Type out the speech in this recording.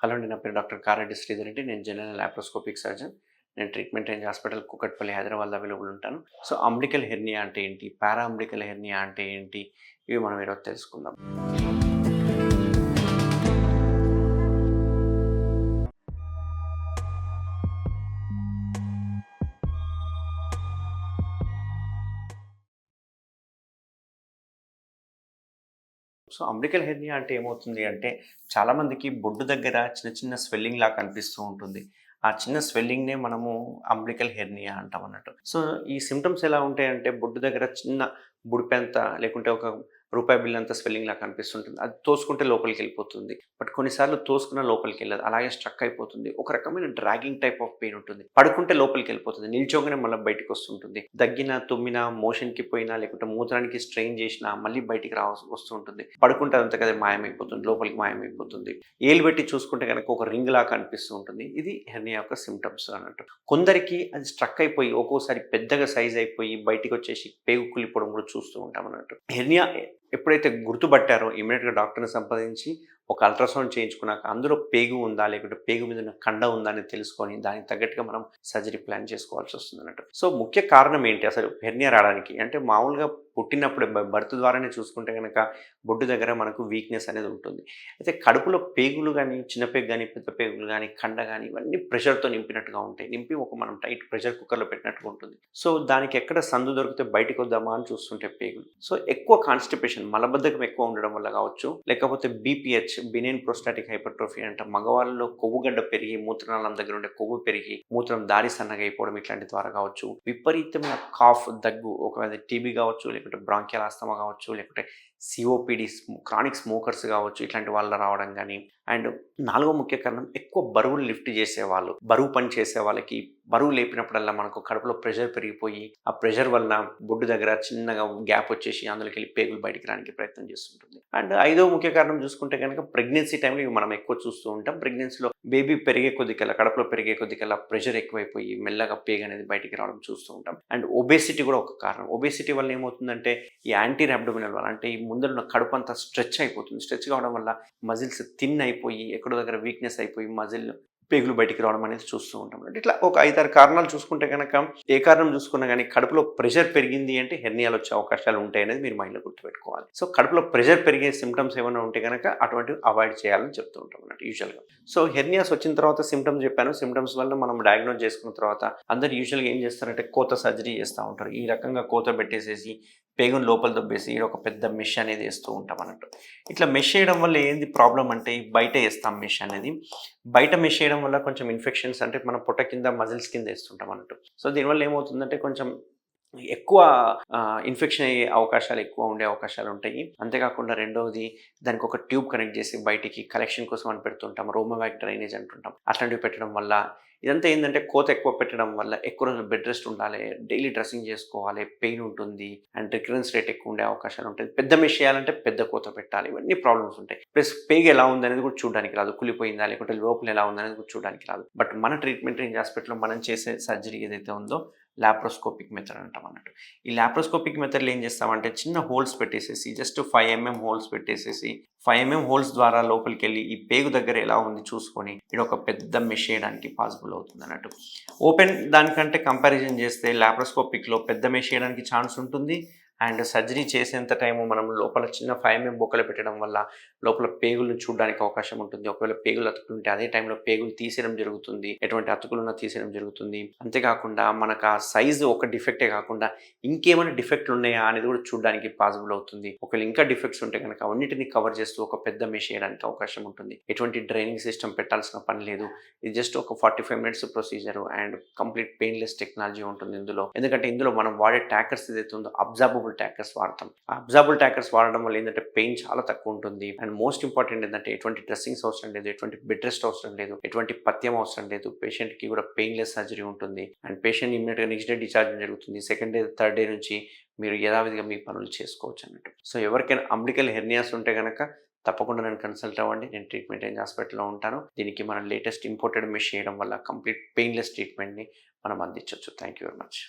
Hello అండి. నా పేరు డాక్టర్ కారెడ్డి శ్రీధర్ రెడ్డి. నేను జనరల్ లాప్రోస్కోపిక్ సర్జన్. నేను ట్రీట్మెంట్ రేంజ్ హాస్పిటల్ కూకట్పల్లి, హైదరాబాద్‌లో అవైలబుల్ ఉంటాను. సో, అంబ్లికల్ హెర్నియా అంటే ఏంటి? పారా అంబ్లికల్ హెర్నియా అంటే ఏంటి? ఇవి మనం ఈరోజు తెలుసుకుందాం. సో, అంబ్లికల్ హెర్నియా అంటే ఏమవుతుంది అంటే, చాలామందికి బొడ్డు దగ్గర చిన్న చిన్న స్వెల్లింగ్ లాగా కనిపిస్తూ ఉంటుంది. ఆ చిన్న స్వెల్లింగ్‌నే మనము అంబ్లికల్ హెర్నియా అంటామన్నట్టు. సో, ఈ సింప్టమ్స్ ఎలా ఉంటాయంటే, బొడ్డు దగ్గర చిన్న బుడిపెంత లేకుంటే ఒక రూపాయి బిల్లంత స్వెల్లింగ్‌లా కనిపిస్తుంటుంది. అది తోసుకుంటే లోపలికెళ్ళిపోతుంది. బట్ కొన్నిసార్లు తోసుకున్న లోపలికెళ్ళదు. అలాగే స్ట్రక్ అయిపోతుంది. ఒక రకమైన డ్రాగింగ్ టైప్ ఆఫ్ పెయిన్ ఉంటుంది. పడుకుంటే లోపలికెళ్ళిపోతుంది. నిల్చోగానే మళ్ళా బయటికొస్తుంటుంది. దగ్గినా, తుమ్మినా, మోషన్‌కి పోయినా లేకుంటే మూత్రానికి స్ట్రెయిన్ చేసినా మళ్ళీ బయటికి వస్తూ ఉంటుంది. పడుకుంటే అదంతకదే మాయమైపోతుంది. లోపలికి మాయమైపోతుంది. ఏలు పెట్టి చూసుకుంటే గనక ఒక రింగ్‌లా కనిపిస్తూ ఉంటుంది. ఇది హెర్నియా యొక్క సింప్టమ్స్ అన్నట్టు. కొందరికి అది స్ట్రక్ అయిపోయి ఒక్కోసారి పెద్దగా సైజ్ అయిపోయి బయటికొచ్చేసి పేగు కుళ్ళిపోవడం కూడా చూస్తూ ఉంటాం అన్నట్టు. హెర్నియా ఎప్పుడైతే గుర్తుపట్టారో ఇమ్మీడియేట్‌గా డాక్టర్‌ని సంప్రదించి ఒక అల్ట్రాసౌండ్ చేయించుకున్నాక అందులో పేగు ఉందా? లేకుంటే పేగు మీద ఉన్న కండ ఉందా? అని తెలుసుకొని దానికి తగ్గట్టుగా మనం సర్జరీ ప్లాన్ చేసుకోవాల్సొస్తుందన్నట్టు. సో, ముఖ్య కారణం ఏంటి అసలు హెర్నియా రావడానికి? అంటే మామూలుగా పుట్టినప్పుడే బర్త్ ద్వారానే చూసుకుంటే గనక బొడ్డు దగ్గర మనకు వీక్‌నెస్ అనేది ఉంటుంది. అయితే కడుపులో పేగులు గానీ, చిన్న పేగు గానీ, పెద్ద పేగులు గానీ, కండ గానీ ఇవన్నీ ప్రెషర్‌తో నింపినట్టుగా ఉంటాయి. నింపి ఒక మనం టైట్ ప్రెషర్ కుక్కర్‌లో పెట్టినట్టుగా ఉంటుంది. సో, దానికి ఎక్కడ సందు దొరికితే బయటికొద్దామా అని చూస్తుంటాయి పేగులు. సో, ఎక్కువ కాన్‌స్టిపేషన్ మలబద్ధకం ఎక్కువ ఉండడం వల్ల కావచ్చు, లేకపోతే బీపీహెచ్ బినైన్ ప్రోస్టాటిక్ హైపర్ట్రోఫీ అంటే మగవాళ్ళలో కొవ్వుగడ్డ పెరిగి మూత్రనాళం దగ్గర ఉండే కొవ్వు పెరిగి మూత్రం దారి సన్నగా అయిపోవడం ఇట్లాంటి ద్వారా కావచ్చు, విపరీతమైన కాఫ్ దగ్గు ఒకవేళ టీబీ కావచ్చు, లేకుంటే బ్రాంకియల్ ఆస్తమా కావచ్చు, లేకుంటే సిఓపిడి క్రానిక్ స్మోకర్స్ కావచ్చు, ఇట్లాంటి వాళ్ళు రావడం కానీ. అండ్ నాలుగో ముఖ్య కారణం ఎక్కువ బరువులు లిఫ్ట్ చేసేవాళ్ళు, బరువు పని చేసే వాళ్ళకి బరువు లేపినప్పుడల్లా మనకు కడుపులో ప్రెషర్ పెరిగిపోయి ఆ ప్రెషర్ వలన బొడ్డు దగ్గర చిన్నగా గ్యాప్ వచ్చేసి అందులోకి వెళ్ళి పేగులు బయటికి రానికి ప్రయత్నం చేస్తుంటుంది. అండ్ ఐదో ముఖ్య కారణం చూసుకుంటే కనుక ప్రెగ్నెన్సీ టైంలో ఇవి మనం ఎక్కువ చూస్తూ ఉంటాం. ప్రెగ్నెన్సీలో బేబీ పెరిగే కొద్దికల్లా కడుపులో పెరిగే కొద్దికల్లా ప్రెషర్ ఎక్కువైపోయి మెల్లగా పేగు అనేది బయటికి రావడం చూస్తూ ఉంటాం. అండ్ ఒబేసిటీ కూడా ఒక కారణం. ఒబేసిటీ వల్ల ఏమవుతుందంటే ఈ యాంటీర్ అబ్డోమినల్ వాల్ అంటే ఈ ముందర ఉన్న కడుపు అంతా స్ట్రెచ్ అయిపోతుంది. స్ట్రెచ్ కావడం వల్ల మజిల్స్ థిన్ అయిపోయి ఎక్కడో దగ్గర వీక్నెస్ అయిపోయి మజిల్ పేగులు బయటికి రావడం అనేది చూస్తూ ఉంటాం. అంటే ఇట్లా ఒక 5, 6 కారణాలు చూసుకుంటే గనక ఏ కారణం చూసుకున్నా గానీ కడుపులో ప్రెషర్ పెరిగింది అంటే హెర్నియాలు వచ్చే అవకాశాలు ఉంటాయనేది మీరు మైండ్‌లో గుర్తుపెట్టుకోవాలి. సో, కడుపులో ప్రెషర్ పెరిగే సింప్టమ్స్ ఏమైనా ఉంటే గనక అటువంటివి అవాయిడ్ చేయాలని చెప్తూ ఉంటాం అన్నట్టు యూజువల్‌గా. సో, హెర్నియాస్ వచ్చిన తర్వాత సింప్టమ్స్ చెప్పాను. సింప్టమ్స్ వల్ల మనం డయాగ్నోస్ చేసుకున్న తర్వాత అందరూ యూజువల్‌గా ఏం చేస్తారంటే కోత సర్జరీ చేస్తా ఉంటారు. ఈ రకంగా కోత పెట్టేసేసి పేగుని లోపల దొబ్బేసి ఈడ ఒక పెద్ద మెష్ అనేది ఏస్తూ ఉంటాం అన్నట్టు. ఇట్లా మెష్ చేయడం వల్ల ఏంది ప్రాబ్లమ్ అంటే బయట ఏస్తాం మెష్ అనేది. బయట మెష్ చేయడం వల్ల కొంచెం ఇన్ఫెక్షన్స్ అంటే మన పొట్ట కింద మజిల్స్ కింద ఏస్తుంటాం అన్నట్టు. సో, దీనివల్ల ఏమవుతుందంటే కొంచెం ఎక్కువ ఇన్ఫెక్షన్ అయ్యే అవకాశాలు ఎక్కువ ఉండే అవకాశాలుంటాయి. అంతేకాకుండా రెండవది దానికి ఒక ట్యూబ్ కనెక్ట్ చేసి బయటికి కలెక్షన్ కోసం అని పెడుతుంటాం. రోమోవాక్ డ్రైనేజ్ అంటుంటాం. అట్లాంటివి పెట్టడం వల్ల ఇదంతా ఏందంటే కోత ఎక్కువ పెట్టడం వల్ల ఎక్కువ రోజులు బెడ్ రెస్ట్ ఉండాలి. డైలీ డ్రెస్సింగ్ చేసుకోవాలి. పెయిన్ ఉంటుంది. అండ్ రికరెన్స్ రేట్ ఎక్కువ ఉండే అవకాశాలు ఉంటాయి. పెద్ద మెష్ చేయాలంటే పెద్ద కోత పెట్టాలి. ఇవన్నీ ప్రాబ్లమ్స్ ఉంటాయి. ప్లస్ పేగు ఎలా ఉందనేది కూడా చూడడానికి రాదు. కుళ్ళిపోయిందా లేకుంటే లోపల ఎలా ఉందనేది కూడా చూడడానికి రాదు. బట్ మన ట్రీట్మెంట్ రేంజ్ హాస్పిటల్‌లో మనం చేసే సర్జరీ ఏదైతే ఉందో లాప్రోస్కోపిక్ మెథడ్ అంటాం అన్నట్టు. ఈ లాప్రోస్కోపిక్ మెథడ్‌లో ఏం చేస్తామంటే చిన్న హోల్స్ పెట్టేసేసి జస్ట్ 5 హోల్స్ పెట్టేసేసి 5 హోల్స్ ద్వారా లోపలికెళ్ళి ఈ పేగు దగ్గర ఎలా ఉంది చూసుకొని ఈడ ఒక పెద్ద మెష్ చేయడానికి పాసిబుల్ అవుతుందన్నట్టు. ఓపెన్ దానికంటే కంపారిజన్ చేస్తే లాప్రోస్కోపిక్‌లో పెద్ద మెష్ చేయడానికి ఛాన్స్ ఉంటుంది. అండ్ సర్జరీ చేసేంత టైము మనం లోపల చిన్న 5 బొక్కలు పెట్టడం వల్ల లోపల పేగులను చూడడానికి అవకాశం ఉంటుంది. ఒకవేళ పేగులు అతుకులుంటే అదే టైంలో పేగులు తీసేయడం జరుగుతుంది. ఎటువంటి అతుకులున్నా తీసేయడం జరుగుతుంది. అంతేకాకుండా మనకు ఆ సైజు ఒక డిఫెక్టే కాకుండా ఇంకేమైనా డిఫెక్ట్‌లు ఉన్నాయా అనేది కూడా చూడడానికి పాసిబుల్ అవుతుంది. ఒకవేళ ఇంకా డిఫెక్ట్స్ ఉంటే గనక అవన్నిటిని కవర్ చేస్తూ ఒక పెద్ద మెష్ చేయడానికి అవకాశం ఉంటుంది. ఎటువంటి డ్రైనింగ్ సిస్టమ్ పెట్టాల్సిన పని లేదు. ఇది జస్ట్ ఒక 45 minutes procedure and complete painless technology ఉంటుంది ఇందులో. ఎందుకంటే ఇందులో మనం వాడే ట్యాకర్స్ ఏదైతే ఉందో అబ్జార్బబుల్ ట్యాకర్స్ వాడతాం. ఆ అబ్జార్బబుల్ ట్యాకర్స్ వాడడం వల్ల ఏంటంటే పెయిన్ చాలా తక్కువ ఉంటుంది. అండ్ మోస్ట్ ఇంపార్టెంట్ ఏంటంటే ఎటువంటి డ్రెస్సింగ్స్ అవసరం లేదు. ఎటువంటి బెడ్ రెస్ట్ అవసరం లేదు. ఎటువంటి పథ్యం అవసరం లేదు. పేషెంట్‌కి కూడా పెయిన్‌లెస్ సర్జరీ ఉంటుంది. అండ్ పేషెంట్ ఇమ్మీడియేట్‌గా నెక్స్ట్ డే డిశ్చార్జ్ జరుగుతుంది. సెకండ్ డే, థర్డ్ డే నుంచి మీరు యథావిధిగా మీ పనులు చేసుకోవచ్చు అన్నట్టు. సో, ఎవరికైనా అంబ్లికల్ హెర్నియాస్ ఉంటే గనక తప్పకుండా నన్ను కన్సల్ట్ అవ్వండి. నేను ట్రీట్మెంట్ రేంజ్ హాస్పిటల్‌లో ఉంటాను. దీనికి మనం లేటెస్ట్ ఇంపోర్టెడ్ మెష్ చేయడం వల్ల కంప్లీట్ పెయిన్‌లెస్ ట్రీట్మెంట్‌ని మనం అందించొచ్చు. Thank you very much.